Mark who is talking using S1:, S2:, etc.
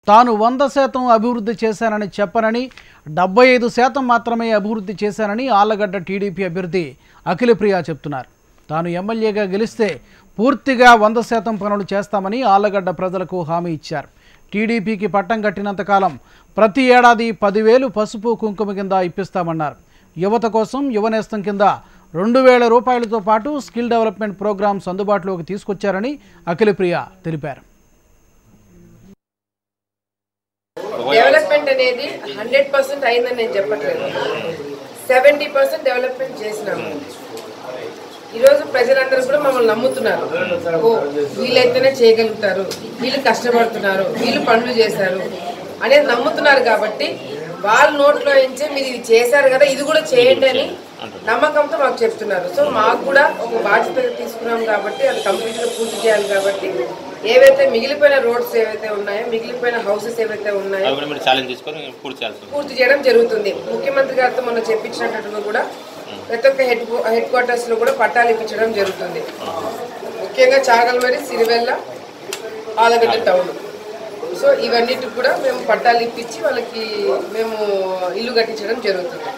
S1: తాను 100% అభివృద్ధి చేశానని చెప్పనని 75% మాత్రమే అభివృద్ధి చేశానని ఆళ్లగడ్డ టీడీపీ అభ్యర్థి అఖిలప్రియ చెప్తున్నారు. తాను ఎమ్మెల్యేగా గెలిస్తే పూర్తిగా 100% పనులు చేస్తామని ఆళ్లగడ్డ ప్రజలకు హామీ ఇచ్చారు. టీడీపీకి పట్టం కట్టినంత కాలం ప్రతి ఏడాది 10,000 పసుపు కుంకుమ కింద ఇప్పిస్తామన్నారు. యువత కోసం యువనేస్తం కింద 2,000 రూపాయలతో పాటు స్కిల్ డెవలప్మెంట్ ప్రోగ్రామ్స్ అందుబాటులోకి తీసుకొచ్చారని అఖిలప్రియ తెలిపారు.
S2: డెవలప్మెంట్ అనేది 100% అయిందని నేను చెప్పట్లేదు. 70% డెవలప్మెంట్ చేసినాము. ఈరోజు ప్రజలందరూ కూడా మమ్మల్ని నమ్ముతున్నారు. ఓ వీళ్ళైతేనే చేయగలుగుతారు, వీళ్ళు కష్టపడుతున్నారు, వీళ్ళు పనులు చేశారు అనేది నమ్ముతున్నారు. కాబట్టి వాళ్ళ నోట్లో నుంచే మీరు ఇది చేశారు కదా, ఇది కూడా చేయండి అని నమ్మకంతో మాకు చెప్తున్నారు. సో మాకు కూడా ఒక బాధ్యత తీసుకున్నాం కాబట్టి అది కంప్లీట్గా పూర్తి చేయాలి. కాబట్టి ఏవైతే మిగిలిపోయిన రోడ్స్ ఏవైతే ఉన్నాయో, మిగిలిపోయిన హౌసెస్ ఏవైతే ఉన్నాయో పూర్తి చేయడం జరుగుతుంది. ముఖ్యమంత్రి గారితో మొన్న చెప్పించినట్టుగా కూడా ప్రతి ఒక్క హెడ్ క్వార్టర్స్ లో కూడా పట్టాలు ఇప్పించడం జరుగుతుంది. ముఖ్యంగా చాగల్మరి, సిరివెల్ల, ఆళ్లగడ్డ టౌన్. సో ఇవన్నిటికి కూడా మేము పట్టాలు ఇప్పించి వాళ్ళకి మేము ఇల్లు కట్టించడం జరుగుతుంది.